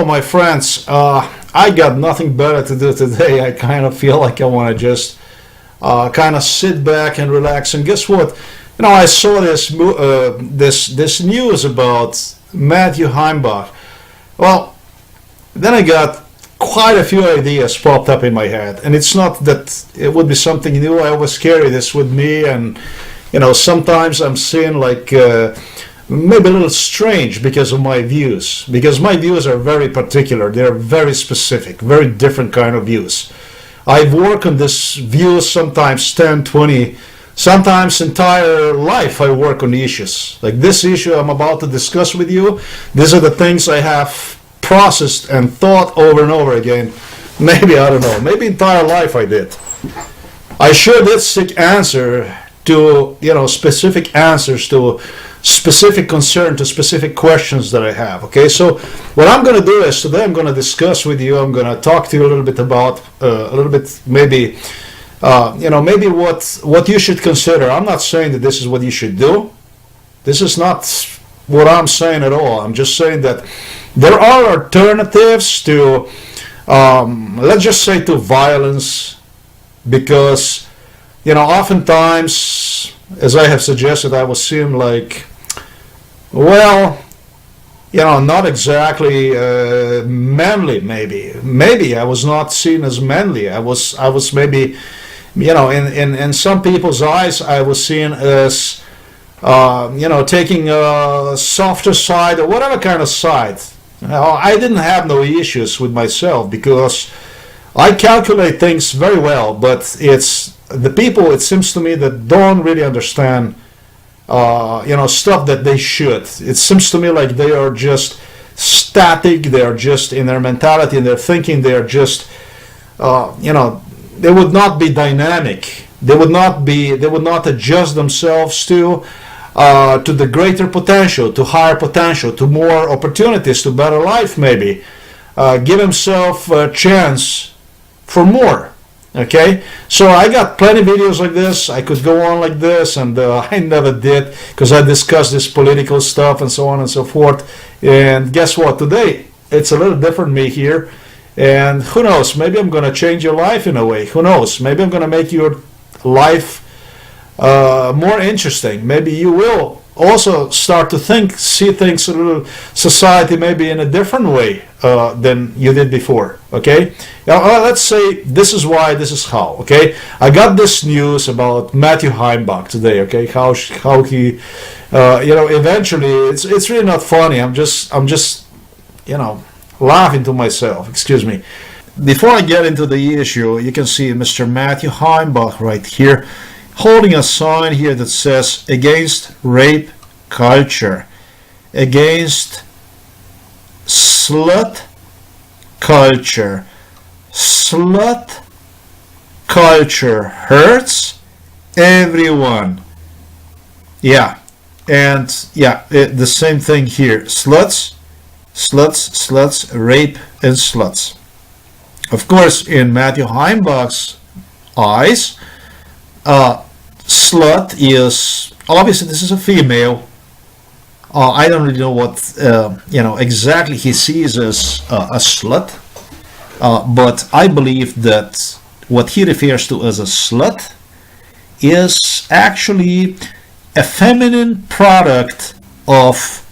my friends. I got nothing better to do today. I kind of feel like I want to just kind of sit back and relax. And guess what? I saw this news about Matthew Heimbach. Well, then I got quite a few ideas popped up in my head, and it's not that it would be something new. I always carry this with me, and sometimes I'm seeing like maybe a little strange because of my views, because my views are very particular. They're very specific, very different kind of views. I've worked on this views sometimes 10, 20, sometimes entire life. I work on the issues like this issue I'm about to discuss with you. These are the things I have processed and thought over and over again. Maybe, I don't know, maybe entire life I did. I sure did seek answer to, specific answers to specific concern, to specific questions that I have. Okay, so what I'm going to do is today I'm going to discuss with you, I'm going to talk to you a little bit about, maybe, maybe what you should consider. I'm not saying that this is what you should do. This is not what I'm saying at all. I'm just saying that there are alternatives to, let's just say, to violence, because, oftentimes, as I have suggested, I was seen like, well, not exactly manly. Maybe I was not seen as manly. I was maybe, in some people's eyes, I was seen as, taking a softer side or whatever kind of side. I didn't have no issues with myself because I calculate things very well, but it's the people, it seems to me, that don't really understand stuff that they should. It seems to me like they are just static, they are just in their mentality and their thinking, they are just they would not be dynamic, they would not adjust themselves to the greater potential, to higher potential, to more opportunities, to better life maybe. Give himself a chance for more. Okay, so I got plenty of videos like this. I could go on like this, and I never did because I discussed this political stuff and so on and so forth. And guess what? Today it's a little different me here, and who knows? Maybe I'm gonna change your life in a way. Who knows? Maybe I'm gonna make your life more interesting. Maybe you will also start to see things a little, society maybe in a different way than you did before. Okay, now let's say this is why, this is how. Okay, I got this news about Matthew Heimbach today. Okay, how he eventually, it's really not funny. I'm just laughing to myself. Excuse me. Before I get into the issue, you can see Mr. Matthew Heimbach right here holding a sign here that says against rape culture, against slut culture. Slut culture hurts everyone. Yeah, and yeah, the same thing here. Sluts, rape, and sluts. Of course, in Matthew Heimbach's eyes, slut is obviously, this is a female. I don't really know what exactly he sees as a slut, but I believe that what he refers to as a slut is actually a feminine product of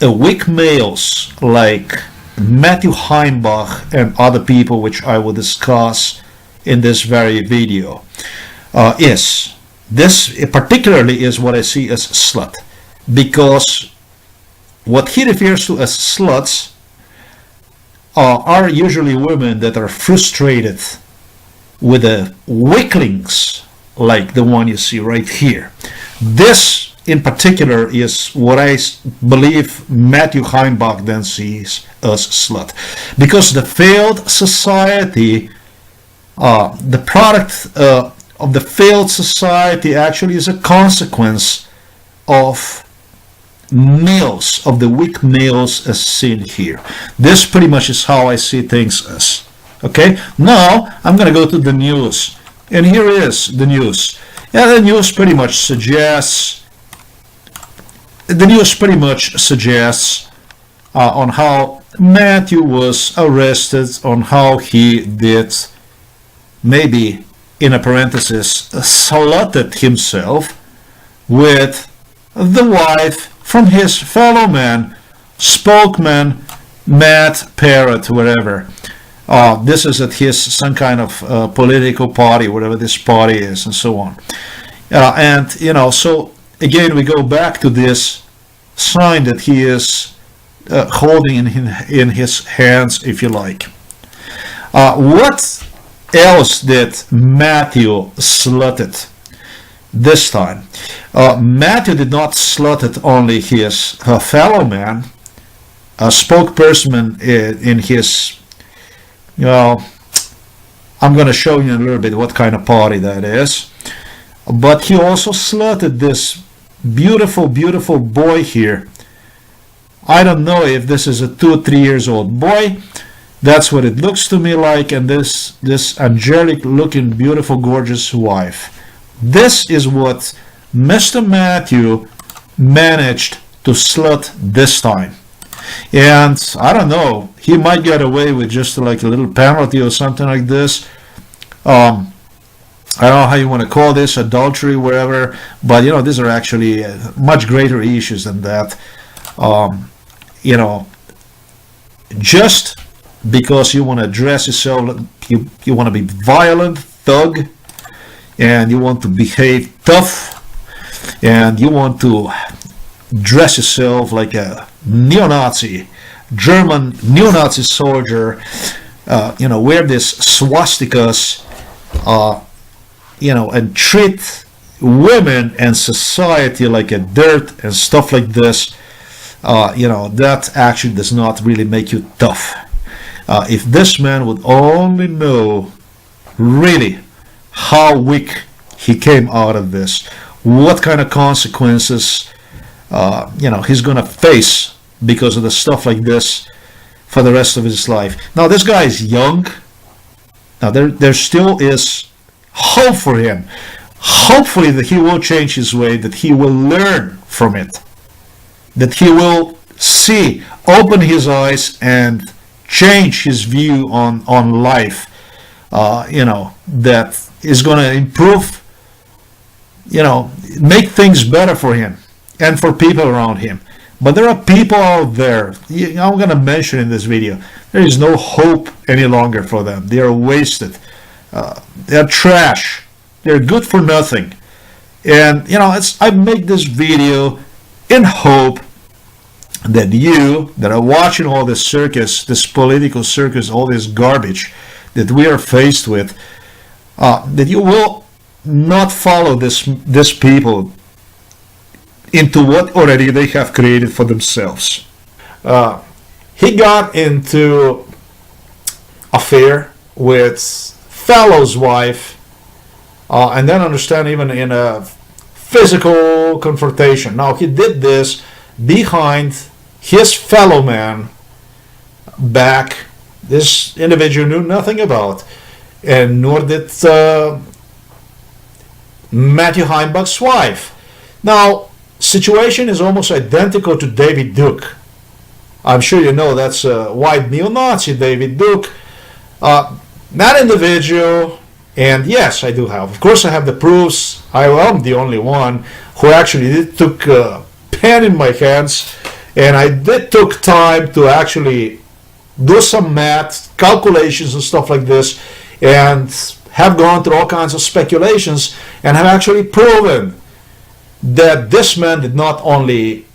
weak males like Matthew Heimbach and other people, which I will discuss in this very video. This particularly is what I see as slut, because what he refers to as sluts are usually women that are frustrated with the weaklings like the one you see right here. This in particular is what I believe Matthew Heimbach then sees as slut, because the failed society, the product of the failed society actually is a consequence of males, of the weak males as seen here. This pretty much is how I see things as. Okay, now I'm going to go to the news, and here is the news. Yeah, the news pretty much suggests on how Matthew was arrested on how he did, maybe in a parenthesis, slutted himself with the wife from his fellow man, spokesman, Matt Parrott, wherever. This is at his some kind of political party, whatever this party is, and so on. And so again, we go back to this sign that he is holding in his hands, if you like. What else did Matthew slutted this time? Matthew did not slutted only his fellow man, a spokesperson in his, I'm going to show you in a little bit what kind of party that is. But he also slutted this beautiful, beautiful boy here. I don't know if this is a 2 or 3 years old boy. That's what it looks to me like. And this angelic looking, beautiful, gorgeous wife. This is what Mr. Matthew managed to slut this time. And I don't know, he might get away with just like a little penalty or something like this. I don't know how you want to call this, adultery, wherever, but these are actually much greater issues than that. Just because you want to dress yourself, you want to be violent, thug, and you want to behave tough, and you want to dress yourself like a neo-Nazi, German neo-Nazi soldier, wear this swastikas, and treat women and society like a dirt and stuff like this, that actually does not really make you tough. If this man would only know really how weak he came out of this, what kind of consequences he's gonna face because of the stuff like this for the rest of his life. Now this guy is young. Now there still is hope for him. Hopefully that he will change his way, that he will learn from it, that he will see, open his eyes and change his view on life, that is going to improve, make things better for him and for people around him. But there are people out there, I'm going to mention in this video, there is no hope any longer for them. They are wasted. They're trash. They're good for nothing. And I make this video in hope that you that are watching all this circus, this political circus, all this garbage that we are faced with, that you will not follow this people into what already they have created for themselves. He got into affair with fellow's wife, and then understand even in a physical confrontation. Now he did this behind his fellow man back. This individual knew nothing about, and nor did Matthew Heimbach's wife. Now situation is almost identical to David Duke. I'm sure you know that's a white neo-Nazi, David Duke. That individual, and yes, I do have. Of course, I have the proofs. I am the only one who actually took a pen in my hands, and I took time to actually do some math, calculations, and stuff like this, and have gone through all kinds of speculations, and have actually proven that this man did not only.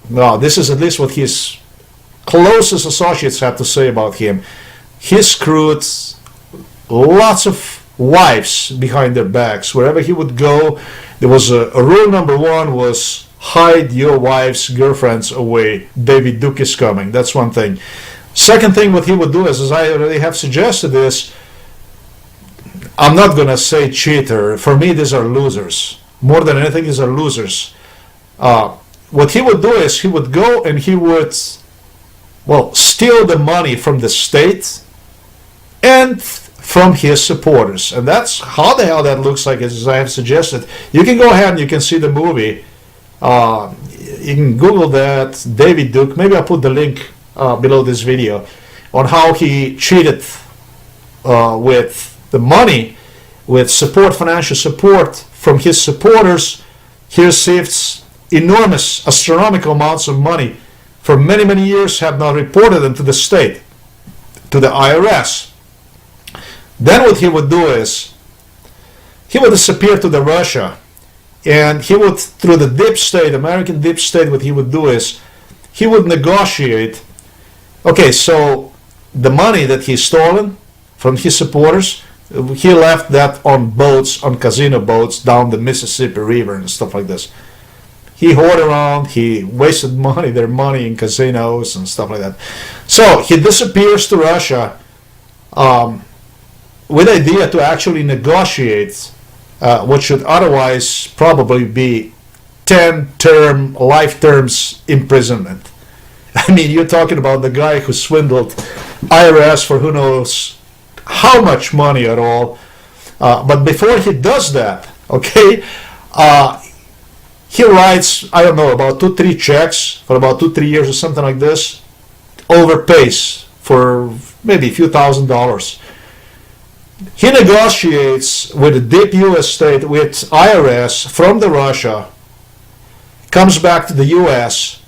Well, this is at least what his closest associates have to say about him. He screwed lots of wives behind their backs. Wherever he would go, there was a rule number one was hide your wife's girlfriends away. David Duke is coming. That's one thing. Second thing what he would do is, as I already have suggested, is I'm not going to say cheater. For me, these are losers. More than anything, these are losers. What he would do is he would go and he would, steal the money from the state and from his supporters. And that's how the hell that looks like, as I have suggested. You can go ahead and you can see the movie. You can Google that, David Duke. Maybe I'll put the link below this video on how he cheated with the money, with support, financial support from his supporters. He receives enormous, astronomical amounts of money for many, many years, have not reported them to the state, to the IRS. Then what he would do is, he would disappear to the Russia, and he would, through the deep state, American deep state, what he would do is, he would negotiate, okay, so the money that he's stolen from his supporters, he left that on boats, on casino boats down the Mississippi River and stuff like this. He hoarded around, he wasted money, their money in casinos and stuff like that. So he disappears to Russia with the idea to actually negotiate what should otherwise probably be 10-term, life terms imprisonment. I mean, you're talking about the guy who swindled IRS for who knows how much money at all. But before he does that, okay, he writes, I don't know, about 2-3 checks for about 2-3 years or something like this, overpays for maybe a few $1,000s. He negotiates with the deep U.S. state, with IRS from the Russia, comes back to the U.S.,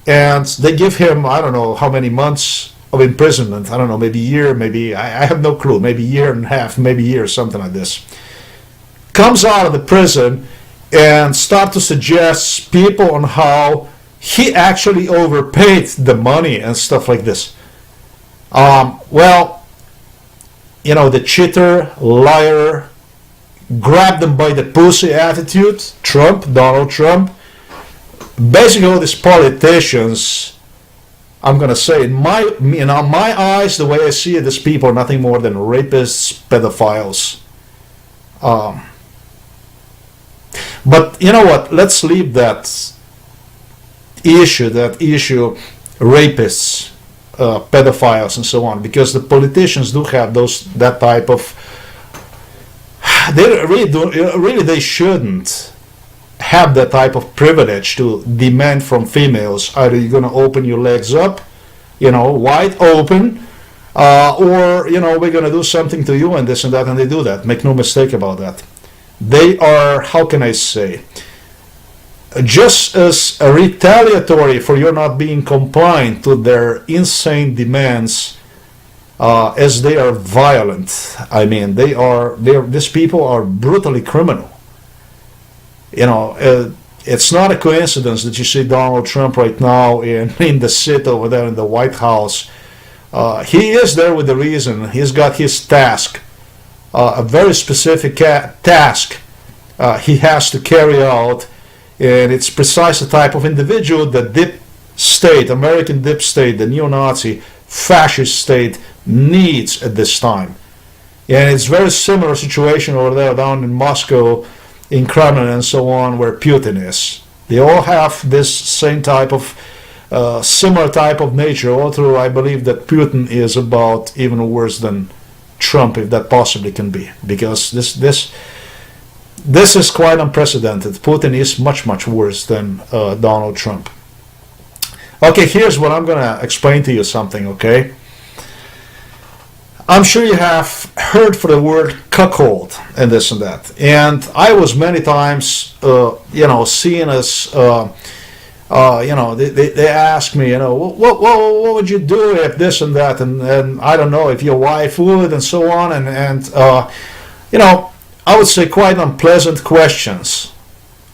and they give him, I don't know how many months of imprisonment. I don't know, maybe a year, maybe, I have no clue, maybe a year and a half, maybe a year, something like this. Comes out of the prison and start to suggest people on how he actually overpaid the money and stuff like this. Well, you know, the cheater, liar, grab them by the pussy attitude, Trump, Donald Trump. Basically, all these politicians, I'm going to say, in my eyes, the way I see it, these people are nothing more than rapists, pedophiles. But you know what? Let's leave that issue, rapists, pedophiles, and so on, because the politicians do have that type of. They really they shouldn't have that type of privilege to demand from females. Either you're going to open your legs up, you know, wide open, or you know, we're going to do something to you and this and that, and they do that. Make no mistake about that. They are, how can I say, just as retaliatory for your not being compliant to their insane demands as they are violent. I mean, these people are brutally criminal. You know, it's not a coincidence that you see Donald Trump right now in the seat over there in the White House. He is there with a reason. He's got his task. A very specific task he has to carry out, and it's precise the type of individual that deep state, American deep state, the neo-Nazi fascist state needs at this time. And it's very similar situation over there down in Moscow, in Kremlin and so on, where Putin is. They all have this same type of similar type of nature, although I believe that Putin is about even worse than Trump, if that possibly can be, because this is quite unprecedented. Putin is much worse than Donald Trump. Okay, here's what I'm gonna explain to you something. Okay, I'm sure you have heard for the word cuckold and this and that, and I was many times seen as they ask me, what would you do if this and that, and I don't know if your wife would, and so on, and I would say quite unpleasant questions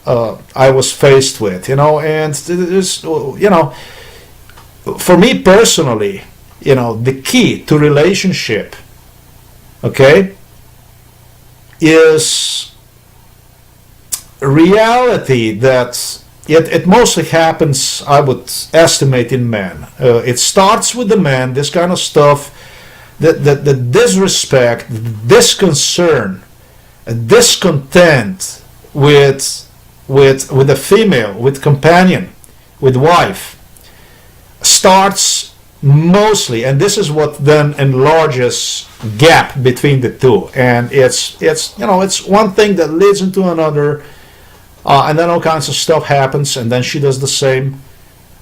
I was faced with, and this, for me personally, the key to relationship, okay, is reality that it mostly happens, I would estimate, in men. It starts with the man, this kind of stuff, the disrespect, disconcern, discontent with a female, with companion, with wife, starts mostly, and this is what then enlarges gap between the two, and it's one thing that leads into another, and then all kinds of stuff happens, and then she does the same,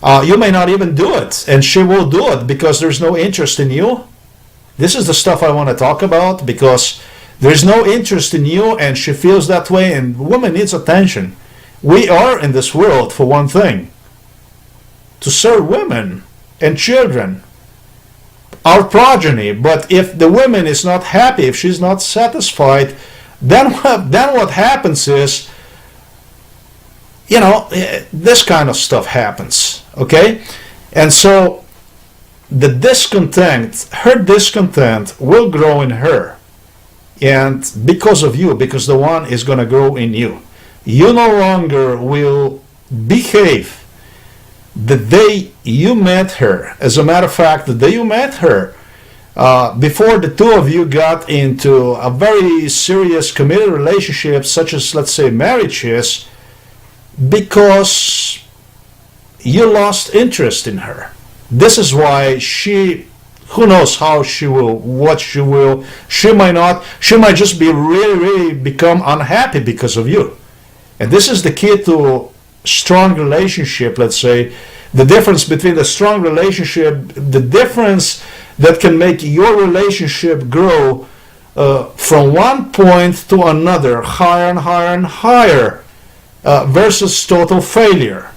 You may not even do it, and she will do it because there's no interest in you. This is the stuff I want to talk about, because there's no interest in you and she feels that way, and woman needs attention. We are in this world for one thing, to serve women and children, our progeny. But if the woman is not happy, if she's not satisfied, then what happens is, this kind of stuff happens, okay? And so her discontent will grow in her. And because of you, because the one is going to grow in you. You no longer will behave the day you met her. As a matter of fact, the day you met her, before the two of you got into a very serious committed relationship, such as, let's say, marriage is, because you lost interest in her. This is why who knows how she will, what she will, she might not, she might just be really become unhappy because of you. And this is the key to strong relationship, let's say, the difference between a strong relationship, the difference that can make your relationship grow from one point to another, higher and higher and higher, versus total failure,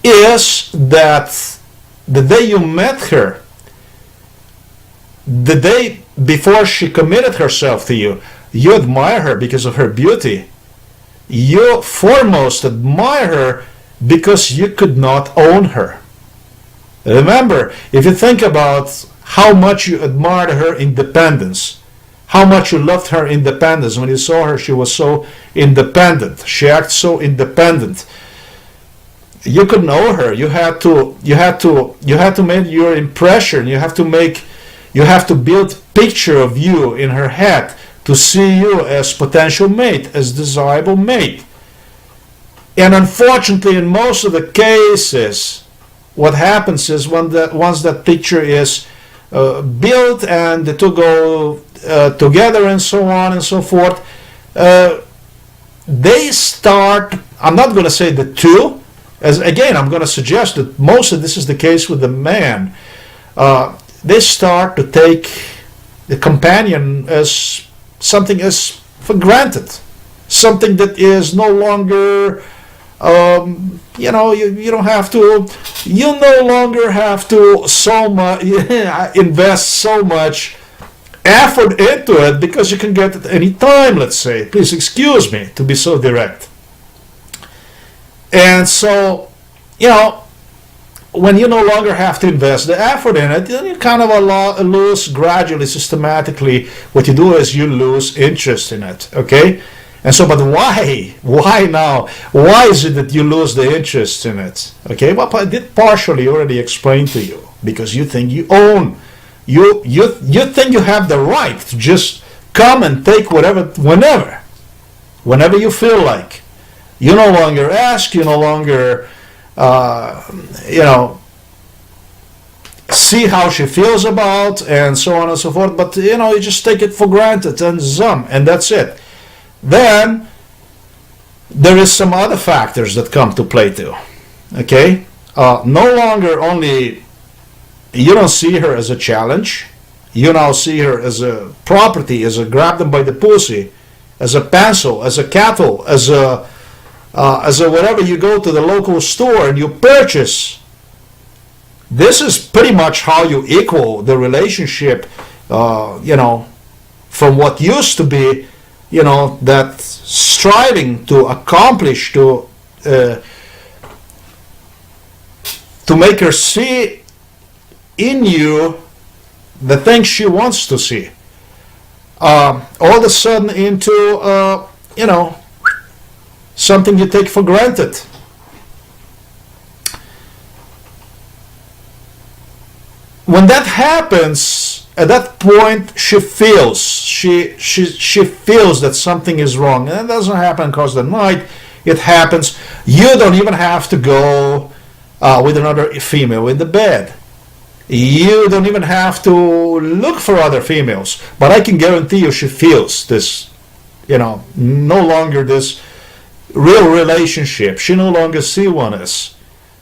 is that the day you met her, the day before she committed herself to you, you admire her because of her beauty. You foremost admire her because you could not own her. Remember, if you think about how much you admired her independence, how much you loved her independence. When you saw her, she was so independent. She acted so independent. You couldn't own her. You had to make your impression. You have to build picture of you in her head to see you as potential mate, as desirable mate. And unfortunately, in most of the cases, what happens is once that picture is built and the two go together and so on and so forth, they start, I'm not going to say the two, as again I'm going to suggest that most of this is the case with the man, they start to take the companion as something as for granted, something that is no longer, you don't have to, you no longer have to so much invest so much effort into it because you can get it any time, let's say. Please excuse me to be so direct. And so, when you no longer have to invest the effort in it, then you kind of lose gradually, systematically. What you do is you lose interest in it, okay? And so, but why? Why now? Why is it that you lose the interest in it? Okay, well, I did partially already explain to you. Because you think you own, you think you have the right to just come and take whatever, whenever you feel like. You no longer ask, you no longer, see how she feels about, and so on and so forth. But, you just take it for granted and and that's it. Then there is some other factors that come to play too. Okay, no longer only you don't see her as a challenge, you now see her as a property, as a grab them by the pussy, as a pencil, as a cattle, as a whatever. You go to the local store and you purchase. This is pretty much how you equal the relationship, from what used to be, that striving to accomplish, to make her see in you the things she wants to see. All of a sudden into, something you take for granted. When that happens, at that point, she feels that something is wrong, and it doesn't happen across the night. It happens. You don't even have to go with another female in the bed. You don't even have to look for other females. But I can guarantee you, she feels this. No longer this real relationship. She no longer sees one as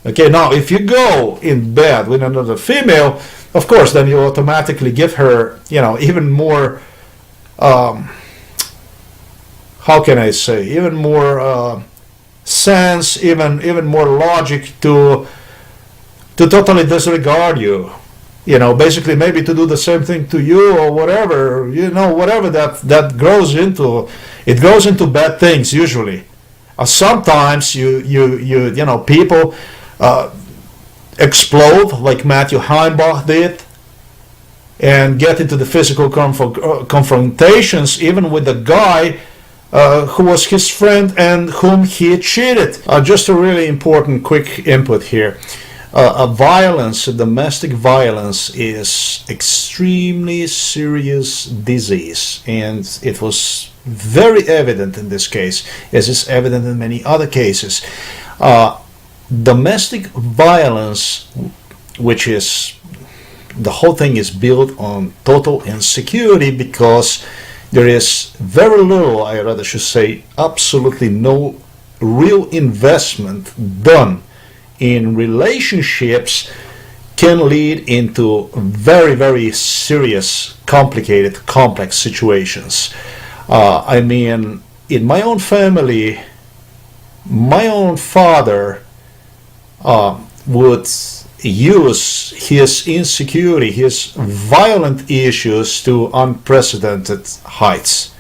Okay, now if you go in bed with another female, of course, then you automatically give her, even more, how can I say, even more sense, even more logic to totally disregard you. Basically maybe to do the same thing to you or whatever, whatever that grows into. It grows into bad things usually. Sometimes people explode like Matthew Heimbach did and get into the physical confrontations even with the guy who was his friend and whom he cheated. Just a really important quick input here. Domestic violence is extremely serious disease, and it was very evident in this case, as is evident in many other cases. Domestic violence, which is the whole thing is built on total insecurity because there is very little, I rather should say absolutely no real investment done in relationships, can lead into very, very serious, complicated, complex situations. In my own family, my own father would use his insecurity, his violent issues to unprecedented heights.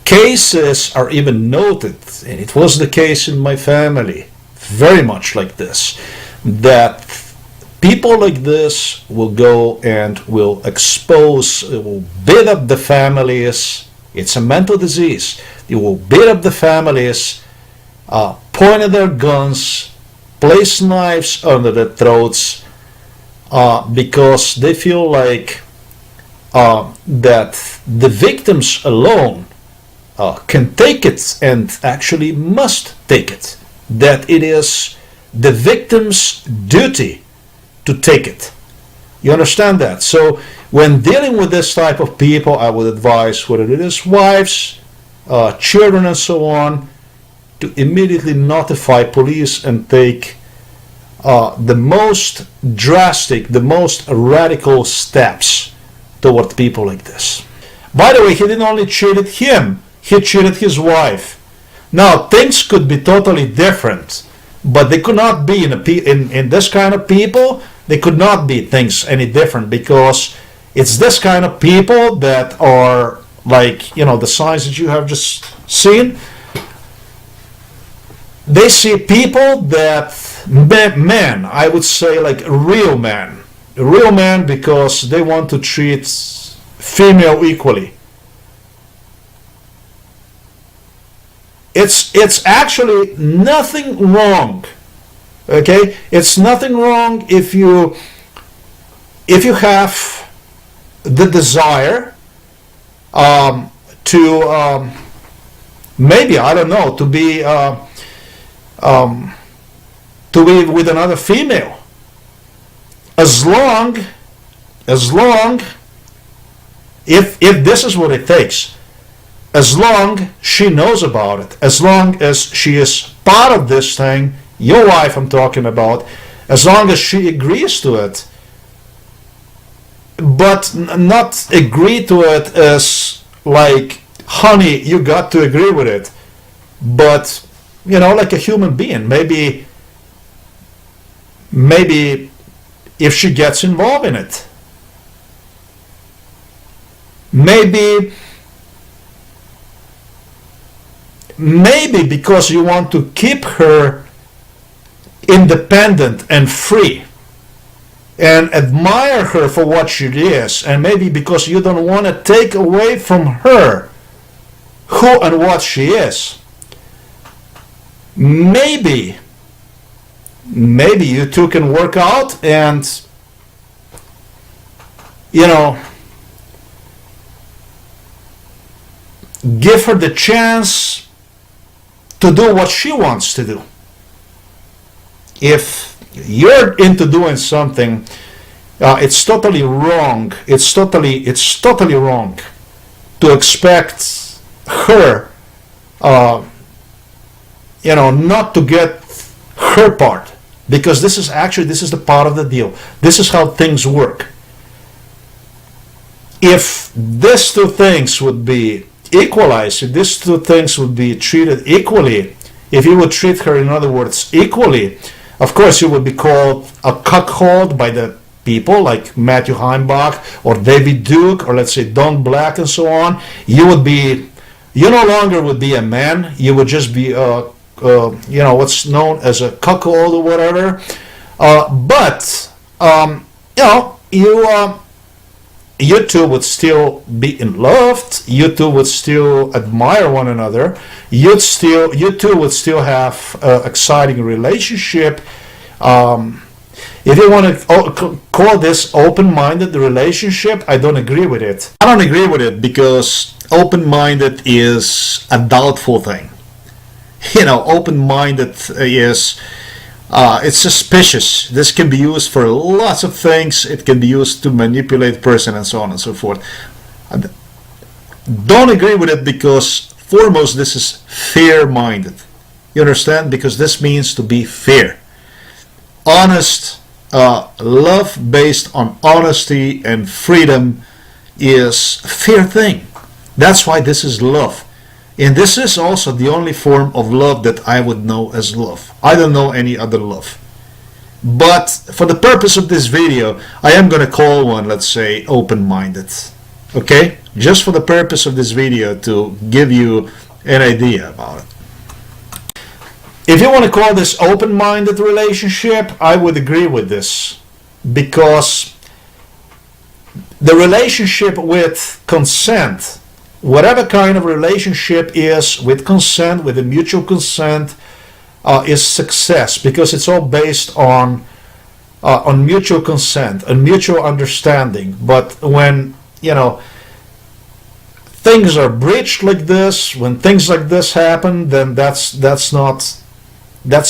Cases are even noted, and it was the case in my family, very much like this, that people like this will go and will beat up the families. It's a mental disease. They will beat up the families, point at their guns, place knives under their throats, because they feel like that the victims alone can take it and actually must take it. That it is the victim's duty to take it. You understand that? So when dealing with this type of people, I would advise, whether it is wives, children and so on, to immediately notify police and take the most drastic, the most radical steps toward people like this. By the way, he didn't only cheated him, he cheated his wife. Now, things could be totally different, but they could not be in this kind of people, they could not be things any different, because it's this kind of people that are like, the signs that you have just seen. They see people that, men, I would say like real men, because they want to treat female equally. It's actually nothing wrong, okay? It's nothing wrong if you have the desire to maybe, I don't know, to be with another female, as long if this is what it takes. As long she knows about it, as long as she is part of this thing, your wife I'm talking about, as long as she agrees to it, but not agree to it as like, honey, you got to agree with it, but like a human being. Maybe if she gets involved in it, maybe because you want to keep her independent and free and admire her for what she is, and maybe because you don't want to take away from her who and what she is. Maybe you two can work out and give her the chance to do what she wants to do. If you're into doing something, it's totally wrong. It's totally wrong to expect her, not to get her part. because this is the part of the deal. This is how things work. If these two things would be equalized, if these two things would be treated equally, if you would treat her, in other words, equally, of course you would be called a cuckold by the people like Matthew Heimbach or David Duke or let's say Don Black and so on. You no longer would be a man. You would just be what's known as a cuckold or whatever. You two would still be in love. You two would still admire one another. You two would still have an exciting relationship. If you want to call this open-minded relationship, I don't agree with it. I don't agree with it because open-minded is a doubtful thing. Open-minded is it's suspicious. This can be used for lots of things. It can be used to manipulate person and so on and so forth. I don't agree with it because foremost this is fair-minded. You understand? Because this means to be fair. Honest, love based on honesty and freedom is a fair thing. That's why this is love. And this is also the only form of love that I would know as love. I don't know any other love. But for the purpose of this video, I am going to call one, let's say, open-minded. Okay? Just for the purpose of this video to give you an idea about it. If you want to call this open-minded relationship, I would agree with this. Because the relationship with consent, whatever kind of relationship is with consent, with a mutual consent, is success because it's all based on mutual consent and mutual understanding. But when things are breached like this, when things like this happen, then that's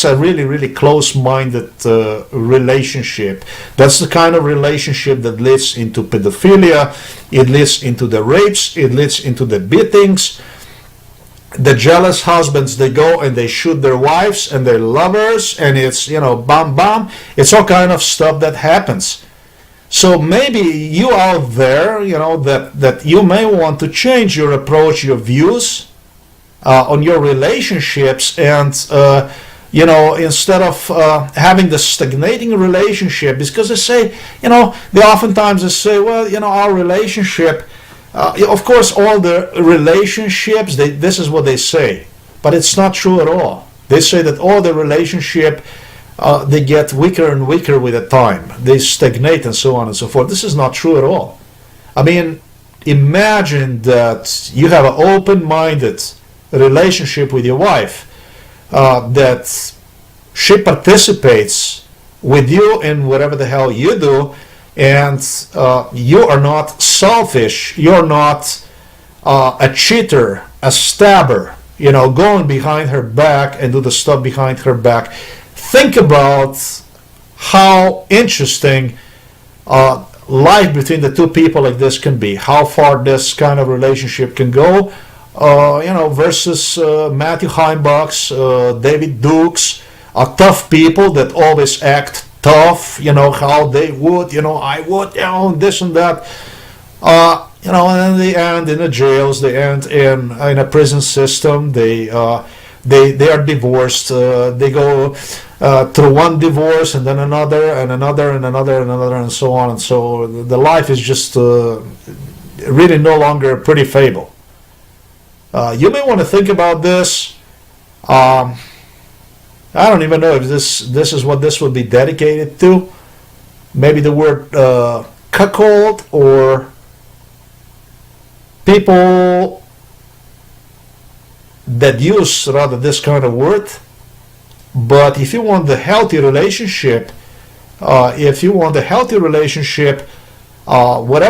a really, really close-minded relationship. That's the kind of relationship that leads into pedophilia. It leads into the rapes. It leads into the beatings. The jealous husbands, they go and they shoot their wives and their lovers, and it's, bam, bam. It's all kind of stuff that happens. So maybe you out there, that you may want to change your approach, your views on your relationships, and instead of having the stagnating relationship, because they say, they oftentimes say, well, our relationship, of course, all the relationships, this is what they say, but it's not true at all. They say that all the relationship, they get weaker and weaker with the time. They stagnate and so on and so forth. This is not true at all. I mean, imagine that you have an open-minded relationship with your wife, that she participates with you in whatever the hell you do, and you are not selfish, you're not a cheater, a stabber, going behind her back and do the stuff behind her back. Think about how interesting life between the two people like this can be, how far this kind of relationship can go. Versus Matthew Heimbach's, David Duke's, tough people that always act tough, how they would, I would, this and that. And then they end in the jails, they end in a prison system, they are divorced, they go through one divorce and then another and another and another and another and so on. And so the life is just really no longer a pretty fable. You may want to think about this. I don't even know if this is what this would be dedicated to. Maybe the word cuckold, or people that use rather this kind of word. But if you want the healthy relationship, whatever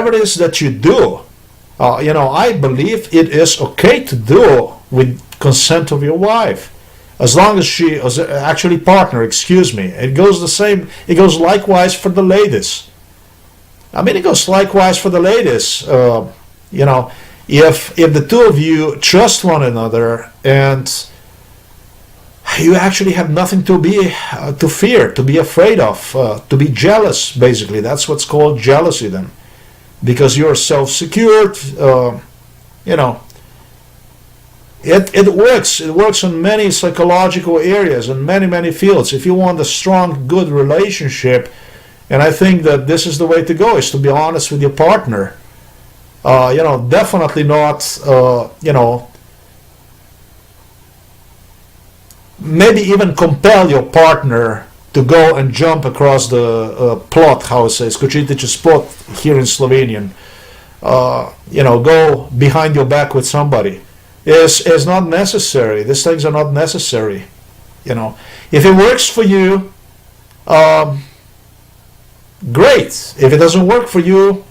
it is that you do, I believe it is okay to do with consent of your wife, as long as she is actually partner. Excuse me. It goes the same. It goes likewise for the ladies. It goes likewise for the ladies. If the two of you trust one another and you actually have nothing to fear, to be afraid of, to be jealous. Basically, that's what's called jealousy. Then, because you're self-secured, you know, it works. It works on many psychological areas and many fields. If you want a strong, good relationship, and I think that this is the way to go, is to be honest with your partner. Definitely not, maybe even compel your partner to go and jump across the plot, how it says, skočiti plot here in Slovenian. Go behind your back with somebody. Is not necessary. These things are not necessary. If it works for you, great. If it doesn't work for you,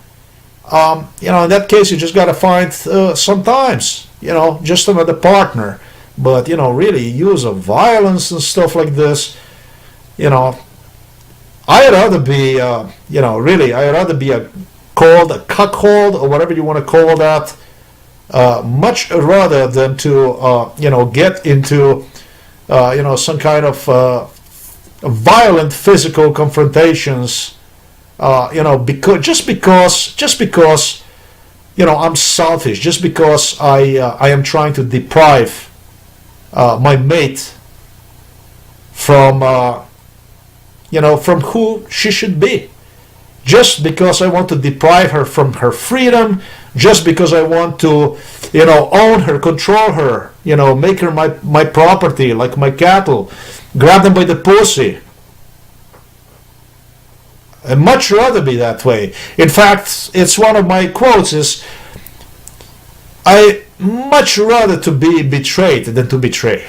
in that case, you just got to find sometimes, just another partner. But, really use of violence and stuff like this, I'd rather be, I'd rather be called a cuckold or whatever you want to call that, much rather than to, get into, some kind of violent physical confrontations, just because, I'm selfish, just because I am trying to deprive my mate from from who she should be, just because I want to deprive her from her freedom, just because I want to own her, control her, make her my property, like my cattle, grab them by the pussy. I'd much rather be that way. In fact, it's one of my quotes is, I much rather to be betrayed than to betray.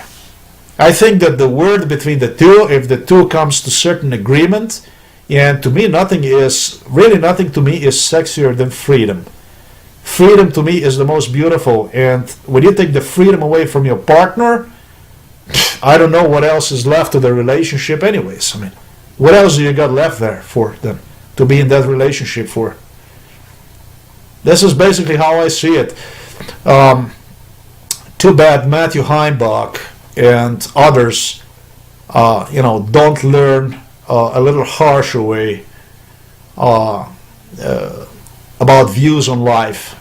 I think that the word between the two, if the two comes to certain agreement, and to me nothing to me is sexier than freedom. Freedom to me is the most beautiful, and when you take the freedom away from your partner, I don't know what else is left to the relationship anyways. I mean, what else do you got left there for them to be in that relationship for? This is basically how I see it. Too bad Matthew Heimbach and others, don't learn a little harsher way about views on life.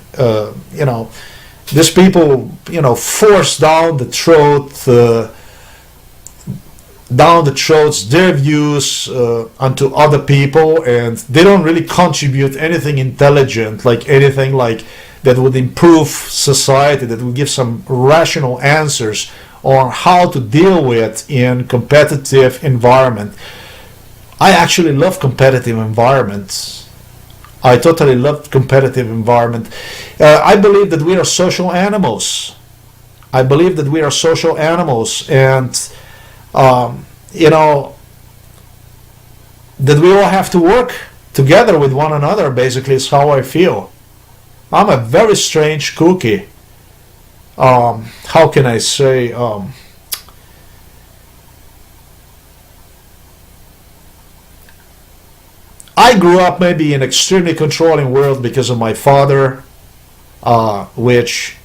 These people, force down the throats their views onto other people, and they don't really contribute anything intelligent, like anything like that would improve society, that would give some rational answers on how to deal with in competitive environment. I actually love competitive environments. I totally love competitive environment. I believe that we are social animals. And that we all have to work together with one another, basically, is how I feel. I'm a very strange cookie. How can I say? I grew up maybe in an extremely controlling world because of my father, which,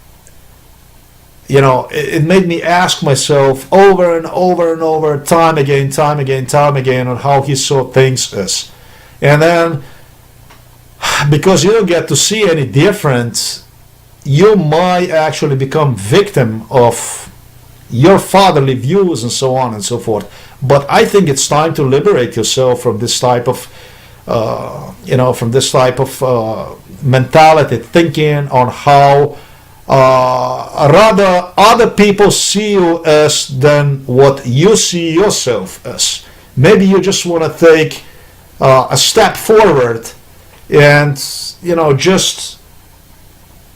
it made me ask myself over and over, time again, on how he saw things as. And then, because you don't get to see any different, you might actually become victim of your fatherly views and so on and so forth. But I think it's time to liberate yourself from this type of, mentality, thinking on how rather other people see you as than what you see yourself as. Maybe you just want to take a step forward and just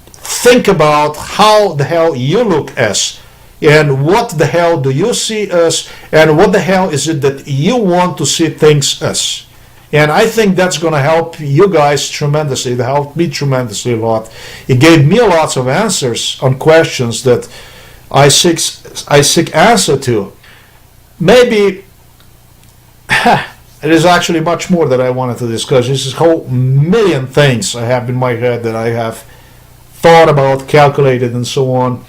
think about how the hell you look as, and what the hell do you see as, and what the hell is it that you want to see things as. And I think that's going to help you guys tremendously. It helped me tremendously a lot. It gave me lots of answers on questions that I seek answer to. Maybe it is actually much more that I wanted to discuss. This is a whole million things I have in my head that I have thought about, calculated, and so on.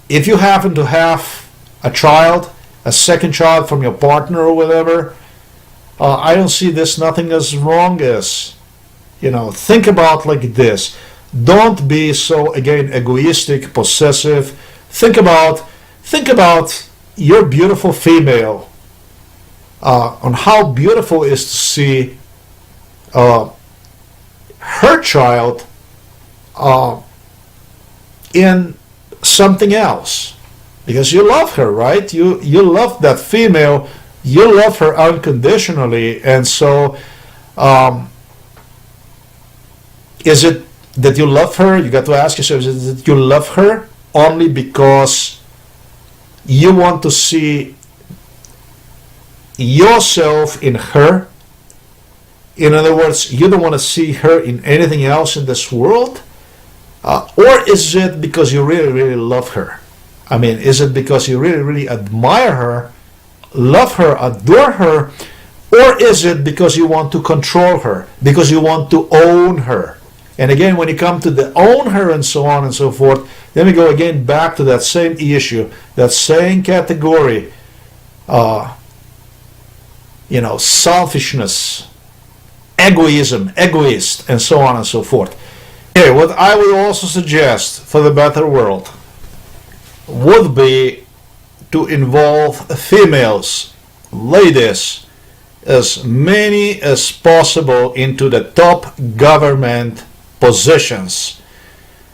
If you happen to have a child, a second child from your partner or whatever, I don't see this nothing as wrong as, think about like this. Don't be so, again, egoistic, possessive. Think about your beautiful female, on how beautiful it is to see her child in something else, because you love her, right? You love that female, you love her unconditionally, and so is it that you love her? You got to ask yourself, is it that you love her only because you want to see yourself in her? In other words, you don't want to see her in anything else in this world? Or is it because you really, really love her? I mean, is it because you really, really admire her, love her, adore her? Or is it because you want to control her, because you want to own her? And again, when you come to the own her and so on and so forth, then we go again back to that same issue, that same category, selfishness, egoism, egoist, and so on and so forth. Okay, what I would also suggest for the better world would be to involve females, ladies, as many as possible into the top government positions.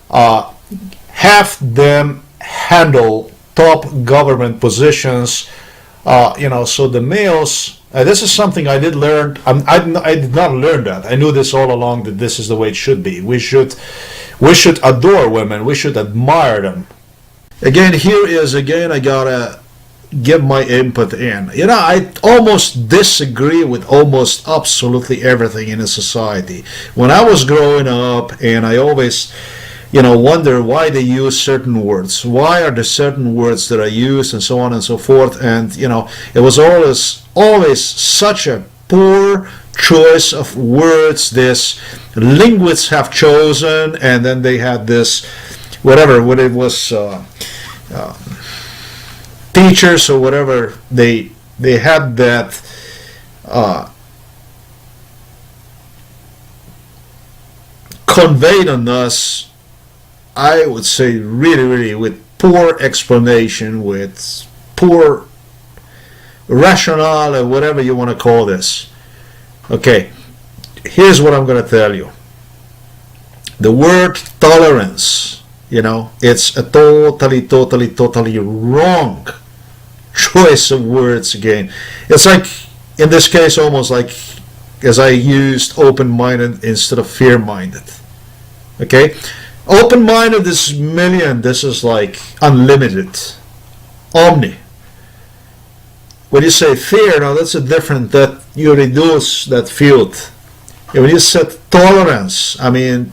Have them handle top government positions, so the males, this is something I did learn. I did not learn that. I knew this all along, that this is the way it should be. We should adore women. We should admire them. Again, I gotta give my input in. I almost disagree with almost absolutely everything in a society. When I was growing up, and I always, wonder why they use certain words. Why are there certain words that are used, and so on and so forth. And, it was always such a poor choice of words this linguists have chosen, and then they had this, whatever, when it was teachers or whatever, they had that conveyed on us, I would say, really, really with poor explanation, with poor rationale, or whatever you want to call this. Okay, here's what I'm going to tell you. The word tolerance, it's a totally wrong choice of words again. It's like, in this case, almost like as I used open-minded instead of fear-minded. Okay? Open-minded is million. This is like unlimited. Omni. When you say fear, now that's a different, that you reduce that field. And when you said tolerance,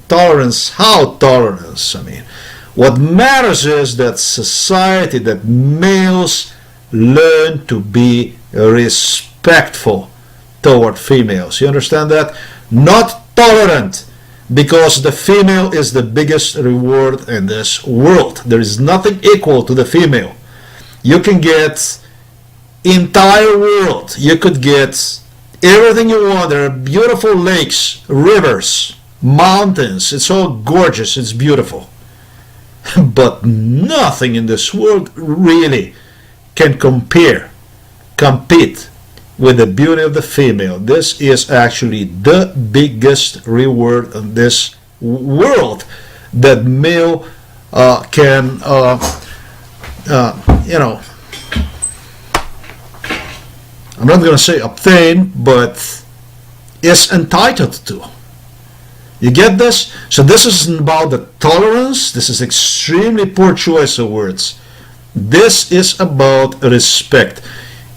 tolerance, how tolerance? What matters is that society, that males learn to be respectful toward females. You understand that? Not tolerant, because the female is the biggest reward in this world. There is nothing equal to the female. You can get entire world. You could get everything you want. There are beautiful lakes, rivers, mountains. It's all gorgeous. It's beautiful. But nothing in this world really can compete with the beauty of the female. This is actually the biggest reward in this world that male can, I'm not going to say obtain, but is entitled to. You get this? So this isn't about the tolerance. This is extremely poor choice of words. This is about respect.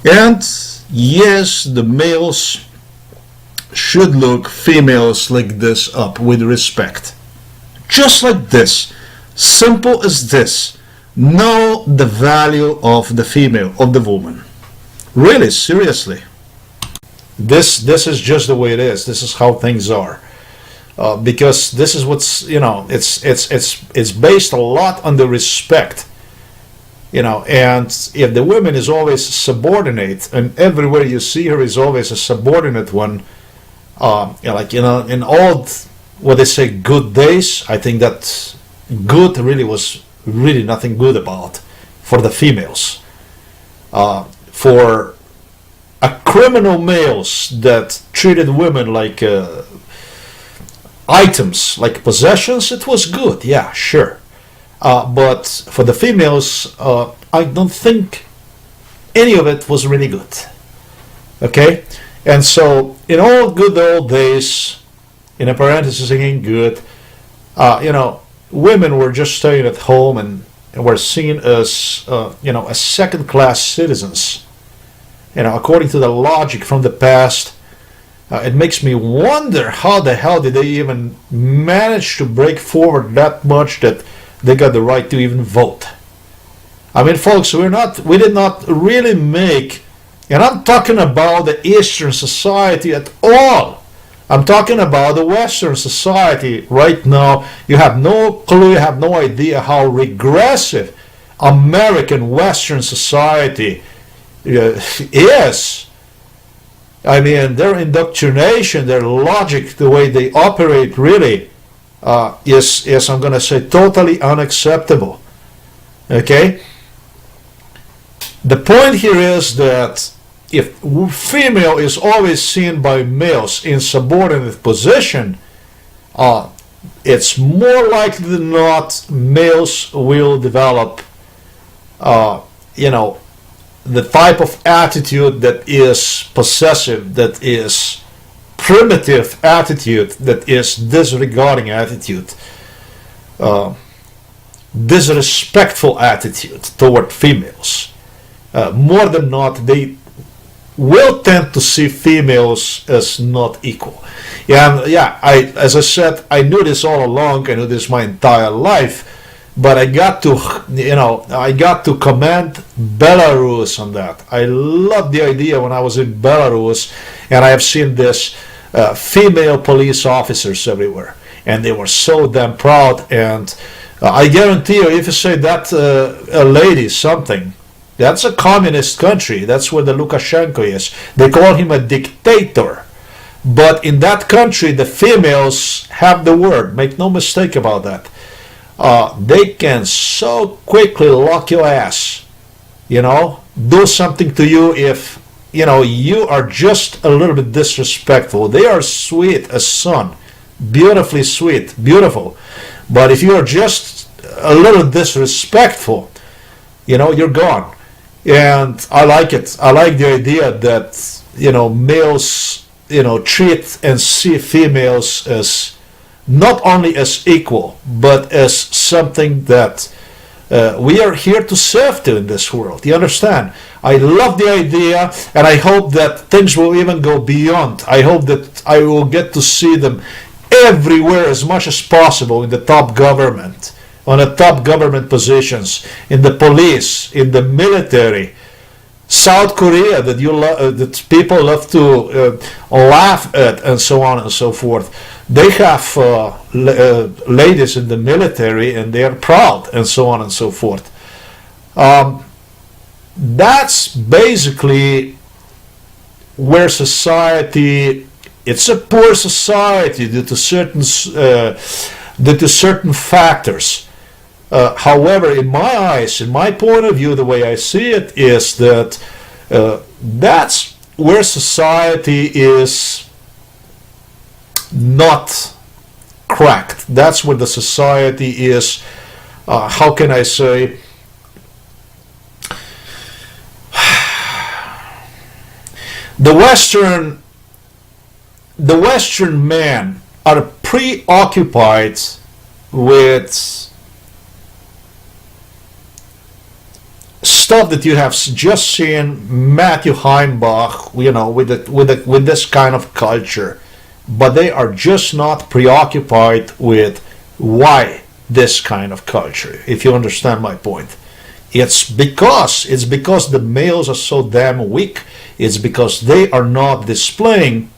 And yes, the males should look females like this up with respect. Just like this. Simple as this. Know the value of the female, of the woman. Really, seriously. This is just the way it is. This is how things are. Because this is what's, it's based a lot on the respect. And if the woman is always subordinate, and everywhere you see her is always a subordinate one, in all what they say good days, I think that good really was really nothing good about for the females. For criminal males that treated women like items, like possessions, it was good, yeah, sure. But for the females, I don't think any of it was really good. Okay? And so, in all good old days, in a parenthesis again, good, women were just staying at home and were seen as, as second-class citizens. According to the logic from the past, it makes me wonder how the hell did they even manage to break forward that much that they got the right to even vote. I mean, folks, we did not really make, and I'm talking about the Eastern society at all. I'm talking about the Western society right now. You have no clue, you have no idea how regressive American Western society is. I mean, their indoctrination, their logic, the way they operate really is, I'm going to say, totally unacceptable. Okay? The point here is that if female is always seen by males in subordinate position, it's more likely than not males will develop, the type of attitude that is possessive, that is primitive attitude, that is disregarding attitude, disrespectful attitude toward females. More than not, they will tend to see females as not equal. As I said, I knew this all along. I knew this my entire life, but I got to commend Belarus on that. I loved the idea when I was in Belarus, and I have seen this female police officers everywhere, and they were so damn proud. And I guarantee you, if you say that a lady something, that's a communist country. That's where the Lukashenko is. They call him a dictator. But in that country, the females have the word. Make no mistake about that. They can so quickly lock your ass. Do something to you if, you are just a little bit disrespectful. They are sweet as sun. Beautifully sweet. Beautiful. But if you are just a little disrespectful, you're gone. And I like it. I like the idea that, males, treat and see females as not only as equal, but as something that we are here to serve to in this world. You understand? I love the idea, and I hope that things will even go beyond. I hope that I will get to see them everywhere as much as possible in the top government, on the top government positions, in the police, in the military. South Korea, that that people love to laugh at, and so on and so forth. They have ladies in the military, and they are proud, and so on and so forth. That's basically where society. It's a poor society due to certain factors. However, in my eyes, in my point of view, the way I see it is that that's where society is not cracked. That's where the society is, how can I say, the Western men are preoccupied with stuff that you have just seen Matthew Heimbach, with this kind of culture, but they are just not preoccupied with why this kind of culture. If you understand my point, it's because the males are so damn weak. It's because they are not playing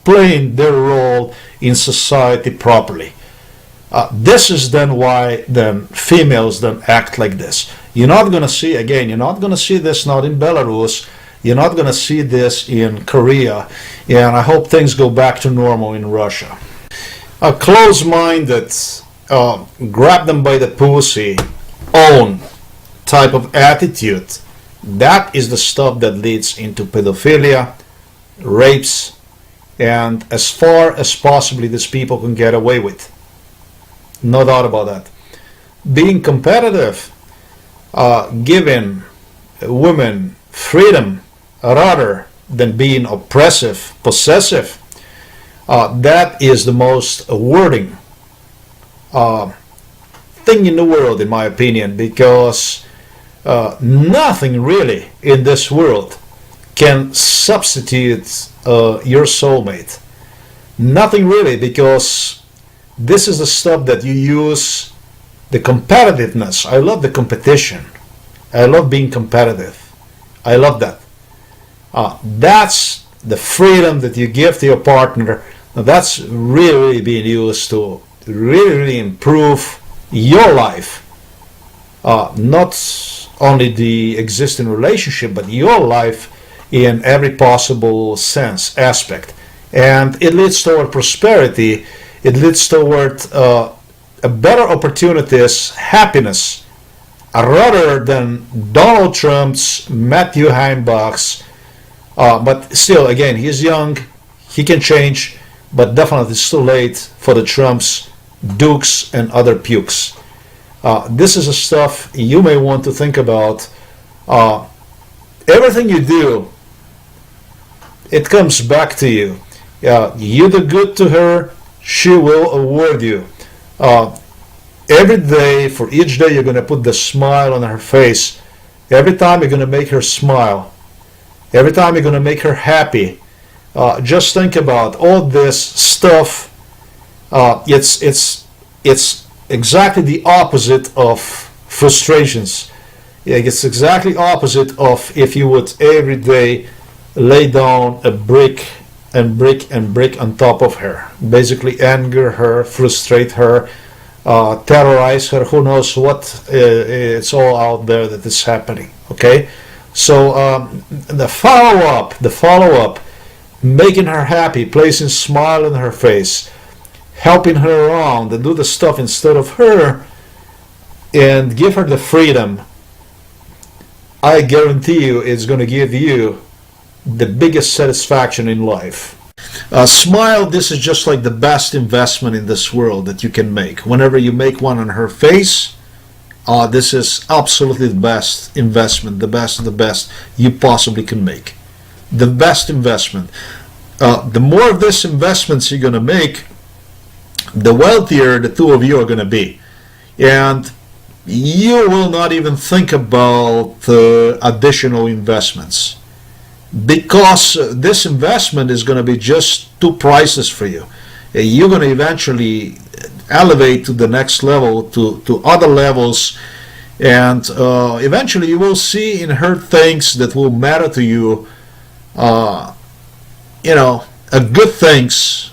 their role in society properly. This is then why females then act like this. You're not going to see, again, you're not going to see this not in Belarus. You're not going to see this in Korea. And I hope things go back to normal in Russia. A close-minded, grab them by the pussy, own type of attitude, that is the stuff that leads into pedophilia, rapes, and as far as possibly these people can get away with. No doubt about that. Being competitive, giving women freedom rather than being oppressive, possessive, that is the most rewarding thing in the world, in my opinion, because nothing really in this world can substitute your soulmate. Nothing really, because this is the stuff that you use, the competitiveness. I love the competition. I love being competitive. I love that. That's the freedom that you give to your partner. Now that's really being used to really improve your life. Not only the existing relationship, but your life in every possible sense, aspect. And it leads toward prosperity. It leads toward a better opportunities, happiness, rather than Donald Trump's Matthew Heimbach's. But still, again, he's young, he can change, but definitely it's too late for the Trumps, Dukes, and other pukes. This is the stuff you may want to think about. Everything you do, it comes back to you. You do good to her, she will award you. Every day, for each day, you're going to put the smile on her face. Every time you're going to make her smile. Every time you're going to make her happy. Just think about all this stuff. It's exactly the opposite of frustrations. It's exactly opposite of if you would every day lay down a brick and brick and brick on top of her. Basically anger her, frustrate her, terrorize her. Who knows what? It's all out there that is happening. Okay? So the follow-up, making her happy, placing a smile on her face, helping her around and do the stuff instead of her, and give her the freedom, I guarantee you it's going to give you the biggest satisfaction in life. Smile, this is just like the best investment in this world that you can make. Whenever you make one on her face, this is absolutely the best investment, the best of the best you possibly can make. The best investment. The more of these investments you're going to make, the wealthier the two of you are going to be. And you will not even think about additional investments, because this investment is going to be just too priceless for you. You're going to eventually elevate to the next level, to other levels, and eventually you will see in her things that will matter to you, good things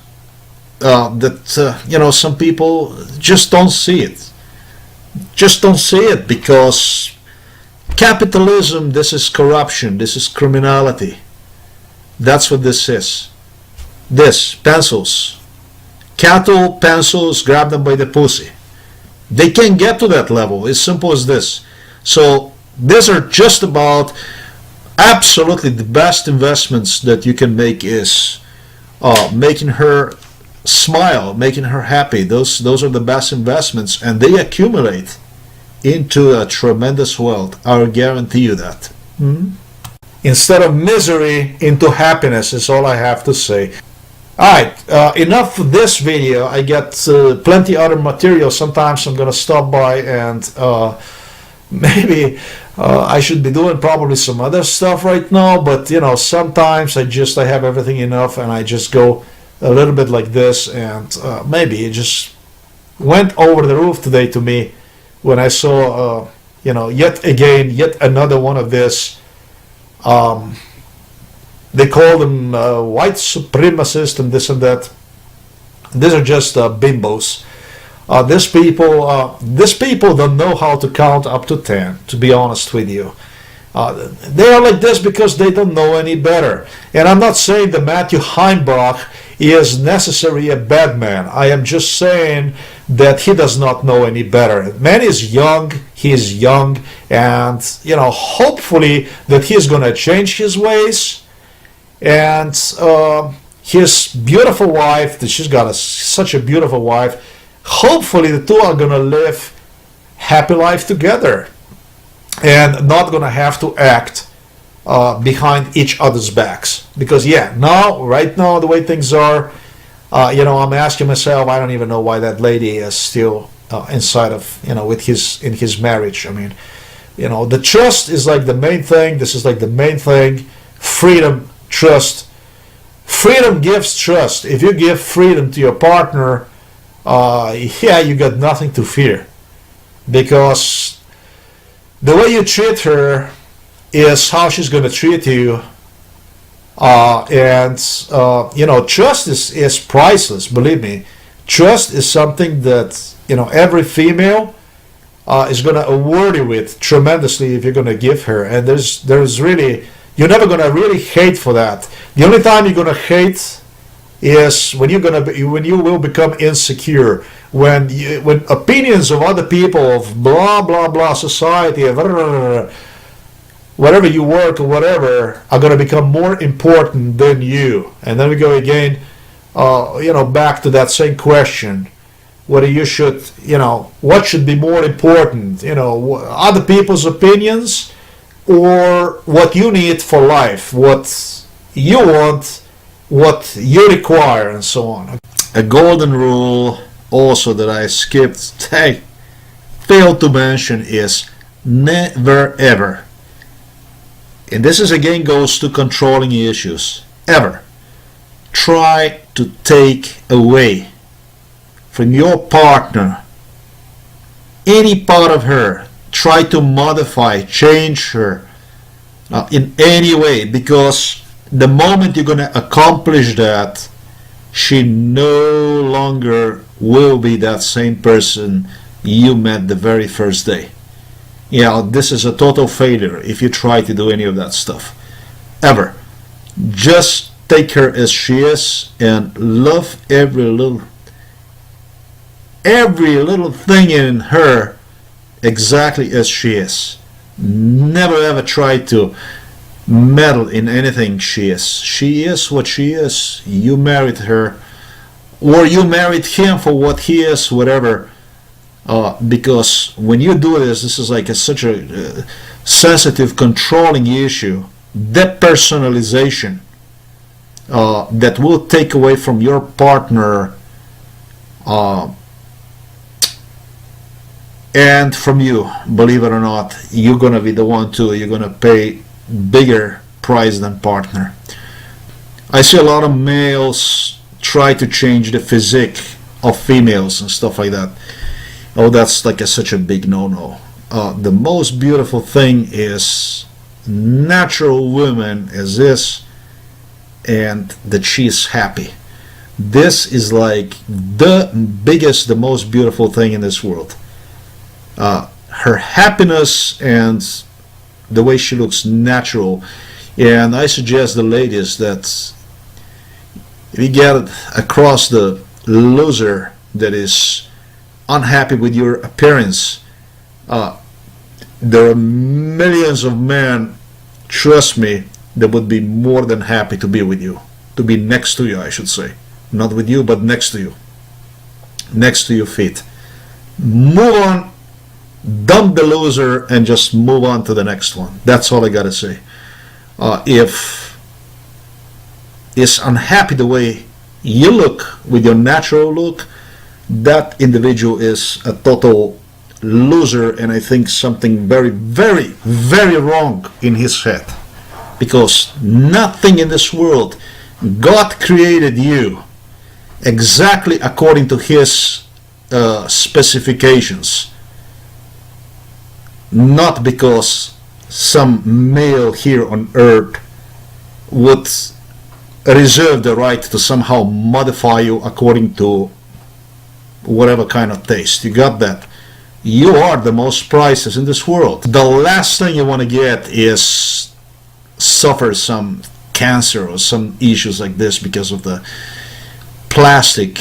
that some people just don't see it. Just don't see it, because capitalism, this is corruption, this is criminality. That's what this is. This, pencils. Cattle, pencils, grab them by the pussy. They can't get to that level. It's simple as this. So these are just about absolutely the best investments that you can make is making her smile, making her happy. Those are the best investments, and they accumulate into a tremendous wealth. I'll guarantee you that. Instead of misery, into happiness is all I have to say. Alright, enough for this video. I got plenty other material. Sometimes I'm gonna stop by and maybe I should be doing probably some other stuff right now, but sometimes I have everything enough and I just go a little bit like this, and maybe it just went over the roof today to me when I saw yet another one of this. They call them white supremacists and this and that. These are just bimbos. These people don't know how to count up to 10, to be honest with you. They are like this because they don't know any better. And I'm not saying that Matthew Heimbach is necessarily a bad man. I am just saying that he does not know any better. Man is young, he is young, and hopefully that he is going to change his ways. And his beautiful wife, that she's got such a beautiful wife, hopefully the two are going to live happy life together and not going to have to act behind each other's backs. Because right now the way things are, I'm asking myself, I don't even know why that lady is still inside of, in his marriage. I mean, the trust is like the main thing. This is like the main thing. Freedom, trust. Freedom gives trust. If you give freedom to your partner, you got nothing to fear, because the way you treat her is how she's going to treat you. Trust is priceless. Believe me, trust is something that every female is going to award you with tremendously if you're going to give her. And there's really, you're never going to really hate for that. The only time you're going to hate is when you will become insecure, when opinions of other people, of blah blah blah society, whatever you work or whatever, are going to become more important than you. And then we go again, back to that same question, whether you should, what should be more important, other people's opinions or what you need for life, what you want, what you require, and so on. A golden rule also that I failed to mention is never ever, and this is again goes to controlling issues, ever try to take away from your partner any part of her, try to modify, change her in any way, because the moment you're going to accomplish that, she no longer will be that same person you met the very first day. This is a total failure if you try to do any of that stuff. Ever. Just take her as she is and love every little thing in her exactly as she is. Never ever try to meddle in anything she is. She is what she is. You married her, or you married him for what he is, whatever. Because when you do this is like such a sensitive, controlling issue, depersonalization, that will take away from your partner and from you. Believe it or not, you're gonna be the one too. You're gonna pay bigger price than partner. I see a lot of males try to change the physique of females and stuff like that. Oh, that's like such a big no-no. The most beautiful thing is natural woman as this, and that she's happy. This is like the biggest, the most beautiful thing in this world. Her happiness and the way she looks natural. And I suggest the ladies that if you get across the loser that is unhappy with your appearance, there are millions of men, trust me, that would be more than happy to be with you, to be next to you, I should say. Not with you, but next to you, next to your feet. Move on, dump the loser, and just move on to the next one. That's all I gotta say. If is unhappy the way you look with your natural look, that individual is a total loser, and I think something very, very, very wrong in his head, because nothing in this world, God created you exactly according to his specifications, not because some male here on earth would reserve the right to somehow modify you according to whatever kind of taste. You got that. You are the most priceless in this world. The last thing you want to get is suffer some cancer or some issues like this because of the plastic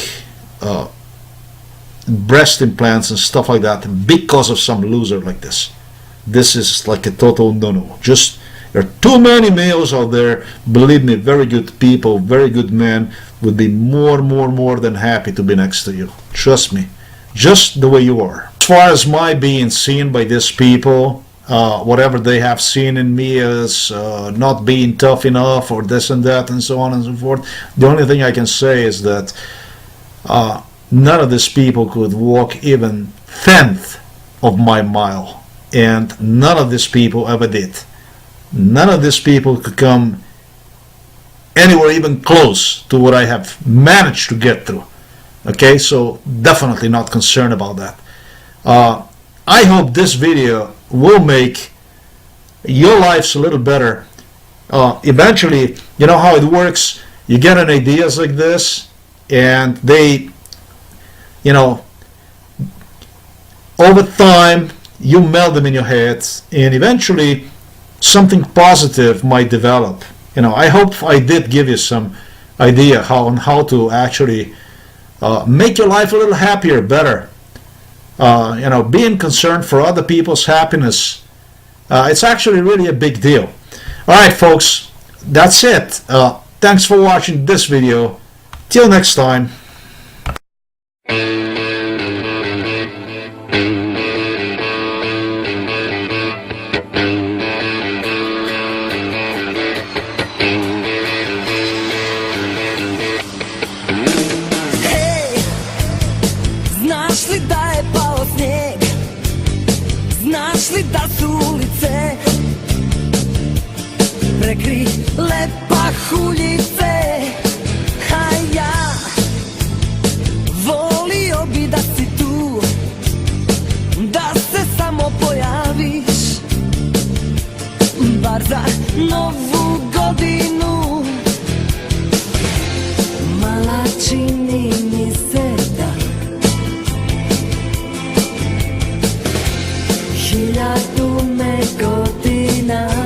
breast implants and stuff like that, because of some loser like this. This is like a total no-no. Just, there are too many males out there. Believe me, very good people, very good men would be more than happy to be next to you. Trust me, just the way you are. As far as my being seen by these people, whatever they have seen in me as not being tough enough or this and that and so on and so forth, the only thing I can say is that none of these people could walk even 1/10 of my mile, and none of these people ever did. None of these people could come anywhere even close to what I have managed to get through. Okay, so definitely not concerned about that. I hope this video will make your lives a little better. Eventually, you know how it works. You get an ideas like this, and they, you know, over time you meld them in your head, and eventually something positive might develop. You know, I hope I did give you some idea on how to actually make your life a little happier, better. You know, being concerned for other people's happiness, it's actually really a big deal. Alright folks, that's it. Thanks for watching this video. Till next time. Znaš li da je pao snijeg? Znaš li da su ulice prekrile pahuljice? A ja volio bi da si tu, da se samo pojaviš, bar za novu godinu. Mala, čini mi se da 1000 me godina